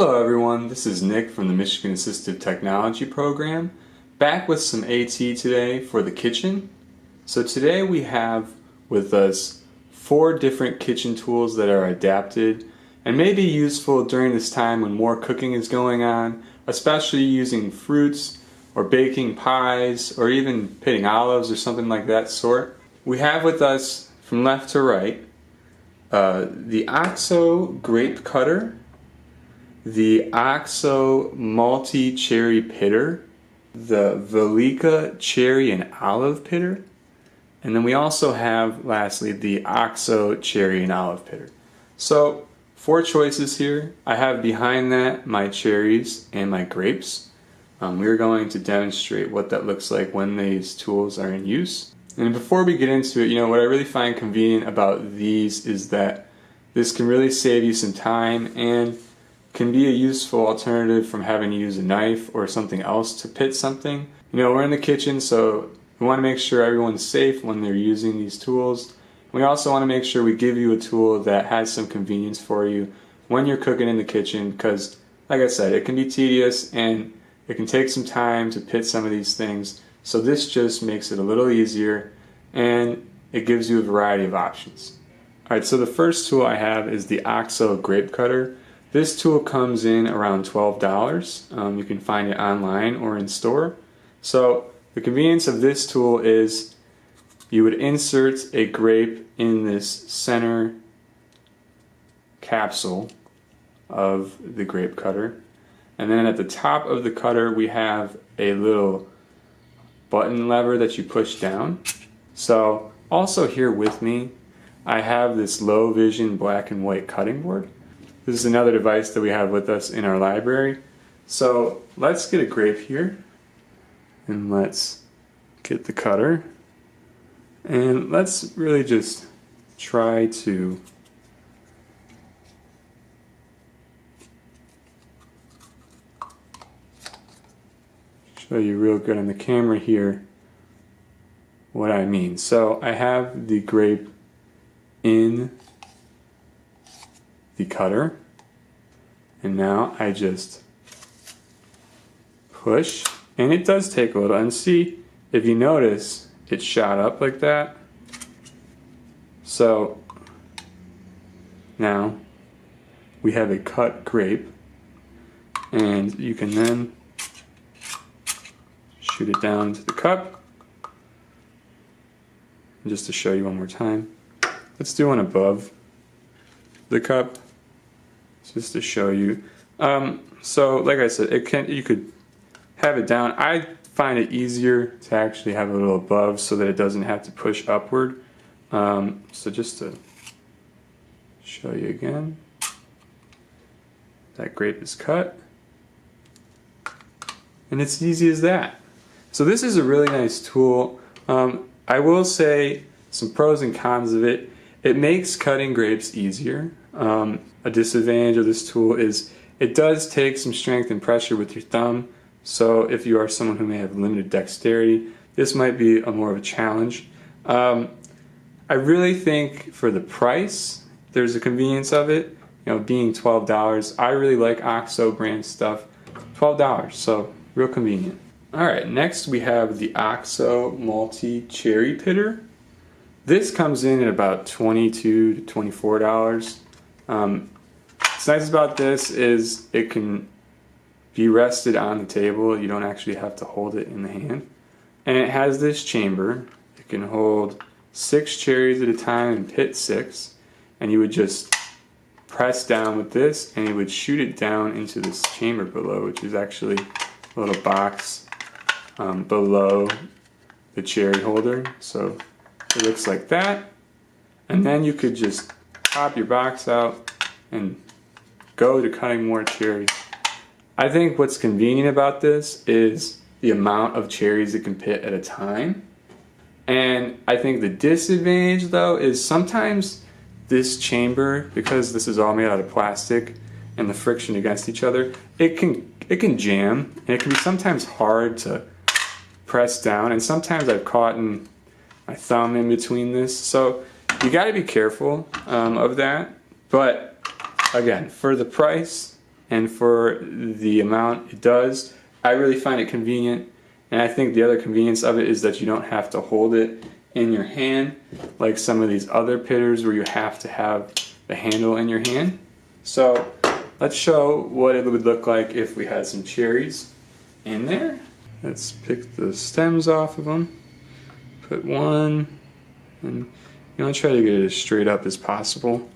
Hello everyone, this is Nick from the Michigan Assistive Technology Program, back with some AT today for the kitchen. So today we have with us 4 different kitchen tools that are adapted and may be useful during this time when more cooking is going on, especially using fruits or baking pies or even pitting olives or something like that sort. We have with us from left to right the OXO grape cutter, the OXO multi-cherry pitter, the Velika cherry and olive pitter, and then we also have lastly the OXO cherry and olive pitter. So 4 choices here. I have behind that my cherries and my grapes. We're going to demonstrate what that looks like when these tools are in use. And before we get into it, what I really find convenient about these is that this can really save you some time and can be a useful alternative from having to use a knife or something else to pit something. We're in the kitchen, so we want to make sure everyone's safe when they're using these tools. We also want to make sure we give you a tool that has some convenience for you when you're cooking in the kitchen, because like I said, it can be tedious and it can take some time to pit some of these things. So this just makes it a little easier and it gives you a variety of options. Alright, so the first tool I have is the OXO grape cutter. This tool comes in around $12. You can find it online or in store. So the convenience of this tool is you would insert a grape in this center capsule of the grape cutter, and then at the top of the cutter we have a little button lever that you push down. So also here with me I have this low vision black and white cutting board. This is another device that we have with us in our library. So let's get a grape here and let's get the cutter and let's really just try to show you real good on the camera here what I mean. So I have the grape in the cutter, and now I just push, and it does take a little, and see, if you notice, it shot up like that. So now we have a cut grape, and you can then shoot it down into the cup. And just to show you one more time, let's do one above the cup, just to show you. So like I said, you could have it down. I find it easier to actually have it a little above so that it doesn't have to push upward. So just to show you again, that grape is cut, and it's easy as that. So this is a really nice tool. I will say some pros and cons of it. It makes cutting grapes easier. A disadvantage of this tool is it does take some strength and pressure with your thumb, so if you are someone who may have limited dexterity, this might be more of a challenge. I really think for the price, there's a convenience of it, being $12. I really like OXO brand stuff. $12, so real convenient. Alright, next we have the OXO multi-cherry pitter. This comes in at about $22 to $24. What's nice about this is it can be rested on the table. You don't actually have to hold it in the hand. And it has this chamber. It can hold 6 cherries at a time and pit 6. And you would just press down with this and it would shoot it down into this chamber below, which is actually a little box below the cherry holder. So it looks like that, and then you could just pop your box out and go to cutting more cherries. I think what's convenient about this is the amount of cherries it can pit at a time, and I think the disadvantage though is sometimes this chamber, because this is all made out of plastic and the friction against each other, it can jam, and it can be sometimes hard to press down, and sometimes I've caught my thumb in between this, so you got to be careful of that. But again, for the price and for the amount it does, I really find it convenient. And I think the other convenience of it is that you don't have to hold it in your hand like some of these other pitters where you have to have the handle in your hand. So let's show what it would look like if we had some cherries in there. Let's pick the stems off of them. Put one, and you want to try to get it as straight up as possible.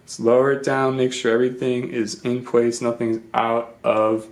Let's lower it down, make sure everything is in place, nothing's out of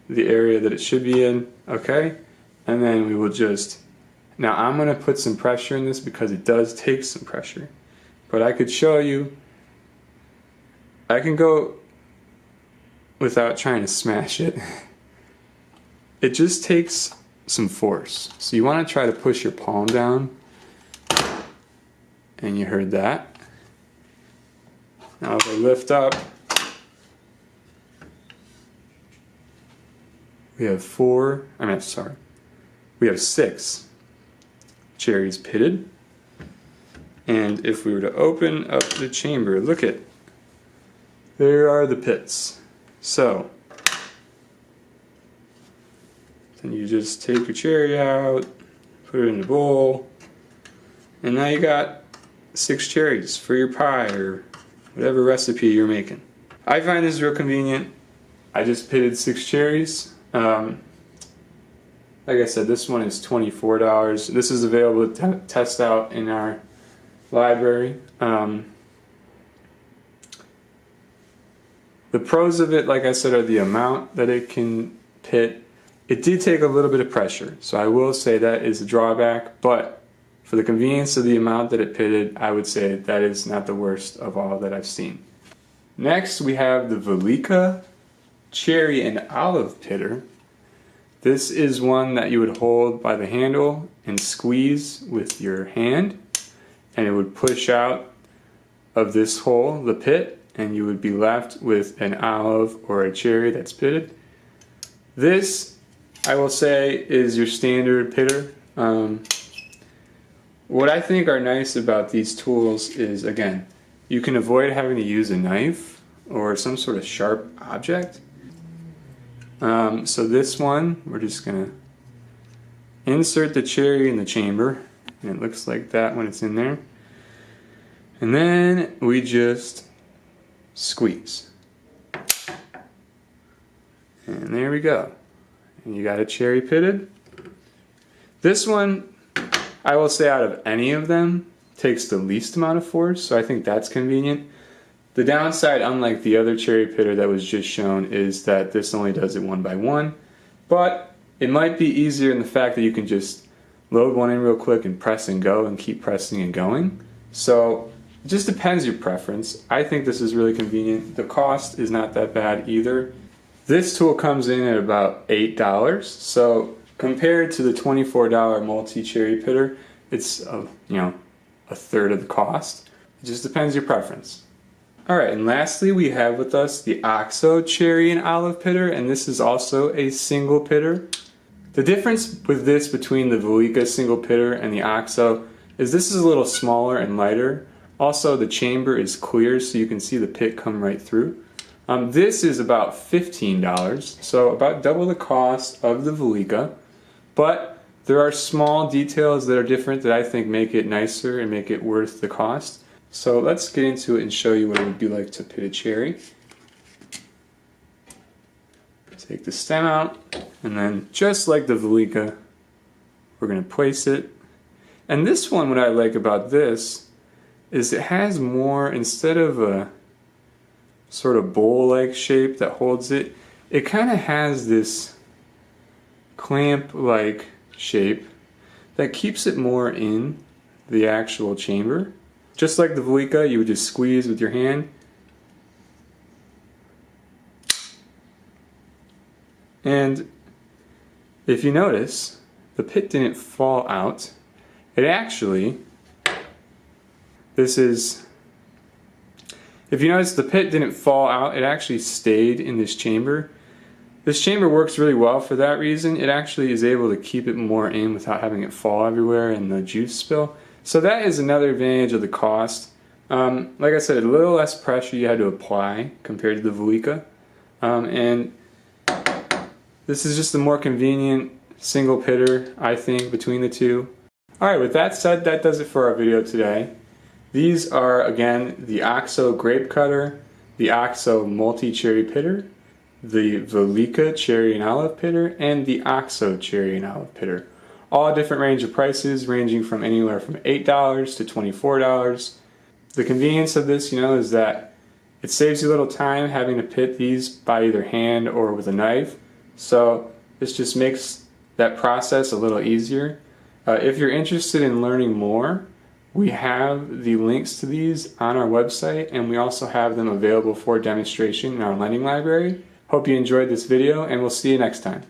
the area that it should be in, okay? And then we will just, now I'm going to put some pressure in this because it does take some pressure. But I could show you, I can go without trying to smash it. It just takes some force. So you want to try to push your palm down, and you heard that. Now if I lift up, we have we have 6 cherries pitted. And if we were to open up the chamber, look at, there are the pits. So, then you just take your cherry out, put it in the bowl, and now you got 6 cherries for your pie or whatever recipe you're making. I find this real convenient. I just pitted 6 cherries. Like I said, this one is $24. This is available to test out in our library. The pros of it, like I said, are the amount that it can pit. It did take a little bit of pressure, so I will say that is a drawback, but for the convenience of the amount that it pitted, I would say that is not the worst of all that I've seen. Next, we have the Velika Cherry and Olive Pitter. This is one that you would hold by the handle and squeeze with your hand, and it would push out of this hole, the pit, and you would be left with an olive or a cherry that's pitted. This, I will say, is your standard pitter. What I think are nice about these tools is, again, you can avoid having to use a knife or some sort of sharp object. So this one, we're just going to insert the cherry in the chamber, and it looks like that when it's in there. And then we just squeeze. And there we go. And you got a cherry pitted. This one, I will say, out of any of them, takes the least amount of force, so I think that's convenient. The downside, unlike the other cherry pitter that was just shown, is that this only does it one by one, but it might be easier in the fact that you can just load one in real quick and press and go and keep pressing and going. So it just depends your preference. I think this is really convenient. The cost is not that bad either. This tool comes in at about $8, so compared to the $24 multi-cherry pitter, it's a third of the cost. It just depends your preference. Alright, and lastly we have with us the OXO Cherry and Olive Pitter, and this is also a single pitter. The difference with this between the Velika single pitter and the OXO is this is a little smaller and lighter. Also, the chamber is clear so you can see the pit come right through. This is about $15, so about double the cost of the Velika, but there are small details that are different that I think make it nicer and make it worth the cost. So let's get into it and show you what it would be like to pit a cherry. Take the stem out, and then just like the Velika, we're going to place it. And this one, what I like about this is it has more, instead of a sort of bowl-like shape that holds it, it kind of has this clamp-like shape that keeps it more in the actual chamber. Just like the Velika, you would just squeeze with your hand. And if you notice, the pit didn't fall out. It actually, if you notice, the pit didn't fall out. It actually stayed in this chamber. This chamber works really well for that reason. It actually is able to keep it more in without having it fall everywhere and the juice spill. So that is another advantage of the cost. Like I said, a little less pressure you had to apply compared to the Velica. And this is just a more convenient single pitter, I think, between the two. Alright, with that said, that does it for our video today. These are, again, the OXO grape cutter, the OXO multi-cherry pitter, the Velica cherry and olive pitter, and the OXO cherry and olive pitter. All different range of prices, ranging from anywhere from $8 to $24. The convenience of this, is that it saves you a little time having to pit these by either hand or with a knife. So this just makes that process a little easier. If you're interested in learning more, we have the links to these on our website, and we also have them available for demonstration in our lending library. Hope you enjoyed this video, and we'll see you next time.